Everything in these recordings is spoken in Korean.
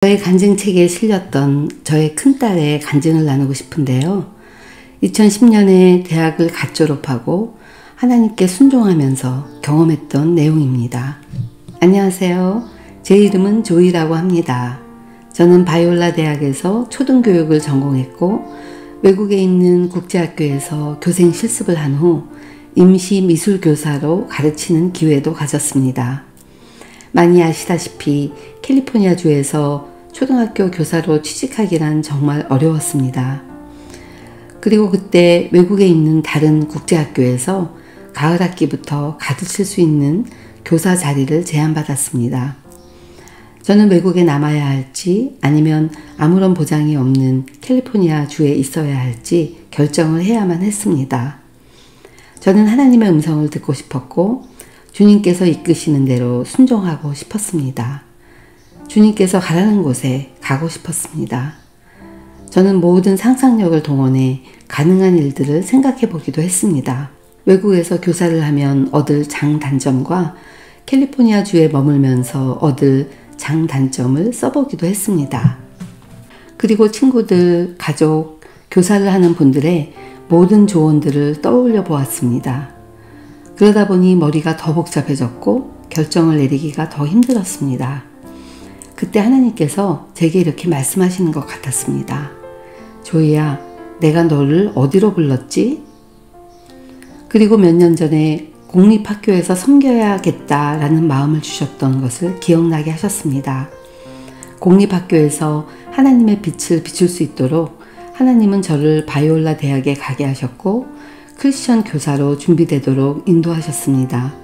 저의 간증책에 실렸던 저의 큰딸의 간증을 나누고 싶은데요. 2010년에 대학을 갓 졸업하고 하나님께 순종하면서 경험했던 내용입니다. 안녕하세요. 제 이름은 조이라고 합니다. 저는 바이올라 대학에서 초등교육을 전공했고 외국에 있는 국제학교에서 교생 실습을 한 후 임시 미술교사로 가르치는 기회도 가졌습니다. 많이 아시다시피 캘리포니아주에서 초등학교 교사로 취직하기란 정말 어려웠습니다. 그리고 그때 외국에 있는 다른 국제학교에서 가을 학기부터 가르칠 수 있는 교사 자리를 제안받았습니다. 저는 외국에 남아야 할지 아니면 아무런 보장이 없는 캘리포니아 주에 있어야 할지 결정을 해야만 했습니다. 저는 하나님의 음성을 듣고 싶었고 주님께서 이끄시는 대로 순종하고 싶었습니다. 주님께서 가라는 곳에 가고 싶었습니다. 저는 모든 상상력을 동원해 가능한 일들을 생각해 보기도 했습니다. 외국에서 교사를 하면 얻을 장단점과 캘리포니아주에 머물면서 얻을 장단점을 써보기도 했습니다. 그리고 친구들, 가족, 교사를 하는 분들의 모든 조언들을 떠올려 보았습니다. 그러다 보니 머리가 더 복잡해졌고 결정을 내리기가 더 힘들었습니다. 그때 하나님께서 제게 이렇게 말씀하시는 것 같았습니다. 조이야, 내가 너를 어디로 불렀지? 그리고 몇 년 전에 공립학교에서 섬겨야겠다라는 마음을 주셨던 것을 기억나게 하셨습니다. 공립학교에서 하나님의 빛을 비출 수 있도록 하나님은 저를 바이올라 대학에 가게 하셨고 크리스천 교사로 준비되도록 인도하셨습니다.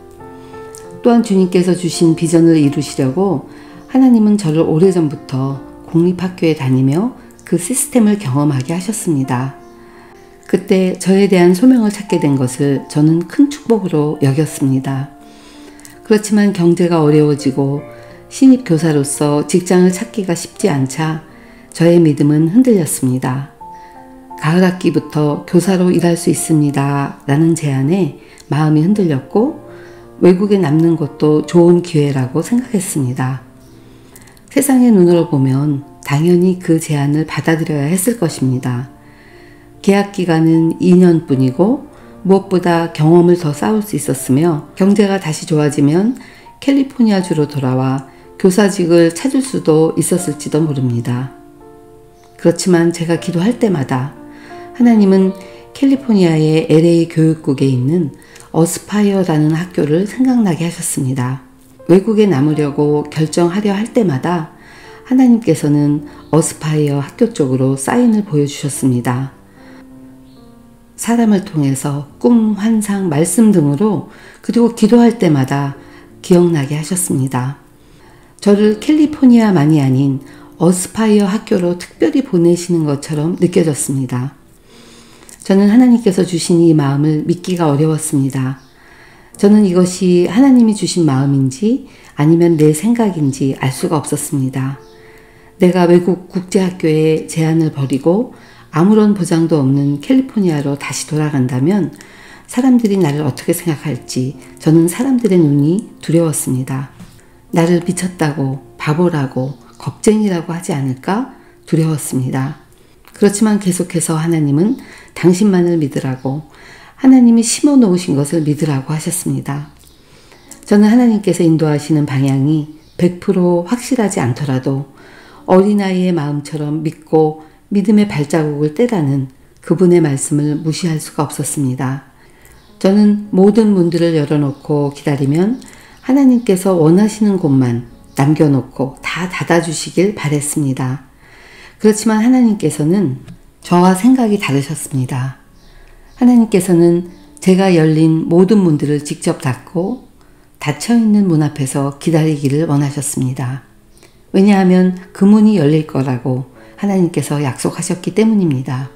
또한 주님께서 주신 비전을 이루시려고 하나님은 저를 오래전부터 공립학교에 다니며 그 시스템을 경험하게 하셨습니다. 그때 저에 대한 소명을 찾게 된 것을 저는 큰 축복으로 여겼습니다. 그렇지만 경제가 어려워지고 신입 교사로서 직장을 찾기가 쉽지 않자 저의 믿음은 흔들렸습니다. 가을 학기부터 교사로 일할 수 있습니다 라는 제안에 마음이 흔들렸고 외국에 남는 것도 좋은 기회라고 생각했습니다. 세상의 눈으로 보면 당연히 그 제안을 받아들여야 했을 것입니다. 계약 기간은 2년뿐이고 무엇보다 경험을 더 쌓을 수 있었으며 경제가 다시 좋아지면 캘리포니아주로 돌아와 교사직을 찾을 수도 있었을지도 모릅니다. 그렇지만 제가 기도할 때마다 하나님은 캘리포니아의 LA 교육국에 있는 어스파이어라는 학교를 생각나게 하셨습니다. 외국에 남으려고 결정하려 할 때마다 하나님께서는 어스파이어 학교 쪽으로 사인을 보여주셨습니다. 사람을 통해서 꿈, 환상, 말씀 등으로 그리고 기도할 때마다 기억나게 하셨습니다. 저를 캘리포니아만이 아닌 어스파이어 학교로 특별히 보내시는 것처럼 느껴졌습니다. 저는 하나님께서 주신 이 마음을 믿기가 어려웠습니다. 저는 이것이 하나님이 주신 마음인지 아니면 내 생각인지 알 수가 없었습니다. 내가 외국 국제학교에 제안을 버리고 아무런 보장도 없는 캘리포니아로 다시 돌아간다면 사람들이 나를 어떻게 생각할지 저는 사람들의 눈이 두려웠습니다. 나를 미쳤다고, 바보라고, 겁쟁이라고 하지 않을까 두려웠습니다. 그렇지만 계속해서 하나님은 당신만을 믿으라고 하나님이 심어 놓으신 것을 믿으라고 하셨습니다. 저는 하나님께서 인도하시는 방향이 100% 확실하지 않더라도 어린아이의 마음처럼 믿고 믿음의 발자국을 떼라는 그분의 말씀을 무시할 수가 없었습니다. 저는 모든 문들을 열어놓고 기다리면 하나님께서 원하시는 곳만 남겨놓고 다 닫아주시길 바랬습니다. 그렇지만 하나님께서는 저와 생각이 다르셨습니다. 하나님께서는 제가 열린 모든 문들을 직접 닫고 닫혀있는 문 앞에서 기다리기를 원하셨습니다. 왜냐하면 그 문이 열릴 거라고 하나님께서 약속하셨기 때문입니다.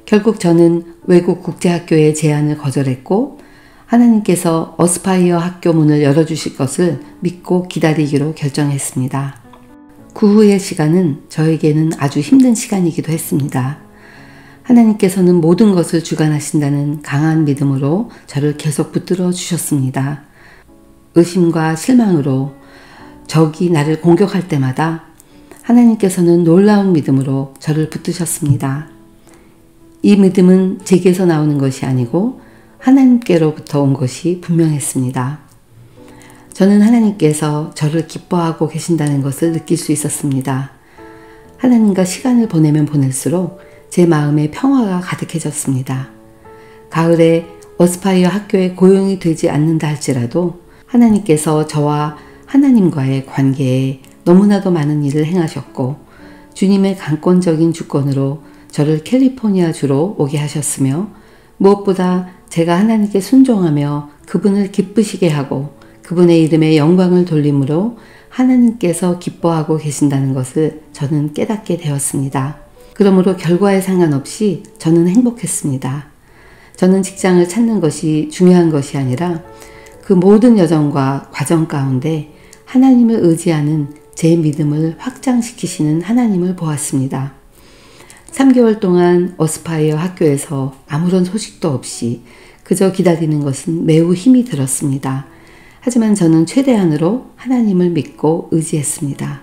결국 저는 외국 국제학교의 제안을 거절했고 하나님께서 어스파이어 학교 문을 열어주실 것을 믿고 기다리기로 결정했습니다. 그 후의 시간은 저에게는 아주 힘든 시간이기도 했습니다. 하나님께서는 모든 것을 주관하신다는 강한 믿음으로 저를 계속 붙들어 주셨습니다. 의심과 실망으로 적이 나를 공격할 때마다 하나님께서는 놀라운 믿음으로 저를 붙드셨습니다. 이 믿음은 제게서 나오는 것이 아니고 하나님께로부터 온 것이 분명했습니다. 저는 하나님께서 저를 기뻐하고 계신다는 것을 느낄 수 있었습니다. 하나님과 시간을 보내면 보낼수록 제 마음에 평화가 가득해졌습니다. 가을에 어스파이어 학교에 고용이 되지 않는다 할지라도 하나님께서 저와 하나님과의 관계에 너무나도 많은 일을 행하셨고 주님의 강권적인 주권으로 저를 캘리포니아 주로 오게 하셨으며 무엇보다 제가 하나님께 순종하며 그분을 기쁘시게 하고 그분의 이름에 영광을 돌림으로 하나님께서 기뻐하고 계신다는 것을 저는 깨닫게 되었습니다. 그러므로 결과에 상관없이 저는 행복했습니다. 저는 직장을 찾는 것이 중요한 것이 아니라 그 모든 여정과 과정 가운데 하나님을 의지하는 제 믿음을 확장시키시는 하나님을 보았습니다. 3개월 동안 어스파이어 학교에서 아무런 소식도 없이 그저 기다리는 것은 매우 힘이 들었습니다. 하지만 저는 최대한으로 하나님을 믿고 의지했습니다.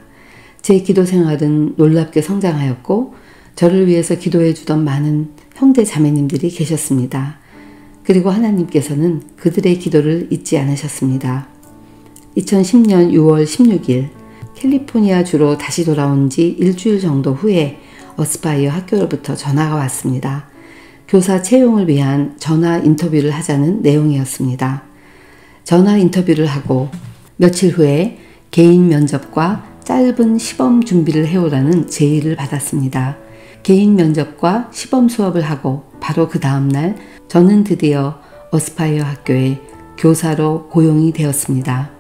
제 기도 생활은 놀랍게 성장하였고 저를 위해서 기도해 주던 많은 형제 자매님들이 계셨습니다. 그리고 하나님께서는 그들의 기도를 잊지 않으셨습니다. 2010년 6월 16일 캘리포니아 주로 다시 돌아온 지 일주일 정도 후에 어스파이어 학교로부터 전화가 왔습니다. 교사 채용을 위한 전화 인터뷰를 하자는 내용이었습니다. 전화 인터뷰를 하고 며칠 후에 개인 면접과 짧은 시범 준비를 해오라는 제의를 받았습니다. 개인 면접과 시범 수업을 하고 바로 그 다음날 저는 드디어 어스파이어 학교에 교사로 고용이 되었습니다.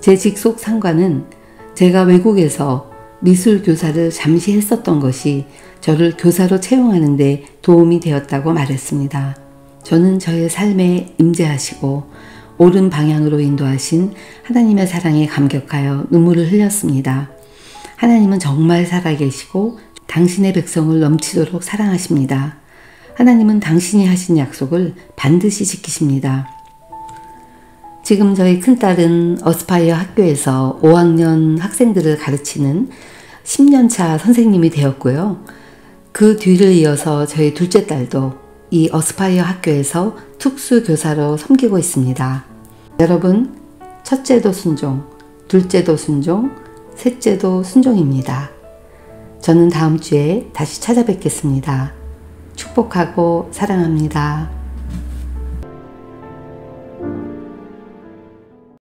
제 직속 상관은 제가 외국에서 미술 교사를 잠시 했었던 것이 저를 교사로 채용하는 데 도움이 되었다고 말했습니다. 저는 저의 삶에 임재하시고 옳은 방향으로 인도하신 하나님의 사랑에 감격하여 눈물을 흘렸습니다. 하나님은 정말 살아계시고 당신의 백성을 넘치도록 사랑하십니다. 하나님은 당신이 하신 약속을 반드시 지키십니다. 지금 저희 큰딸은 어스파이어 학교에서 5학년 학생들을 가르치는 10년차 선생님이 되었고요. 그 뒤를 이어서 저희 둘째 딸도 이 어스파이어 학교에서 특수교사로 섬기고 있습니다. 여러분, 첫째도 순종, 둘째도 순종, 셋째도 순종입니다. 저는 다음 주에 다시 찾아뵙겠습니다. 축복하고 사랑합니다.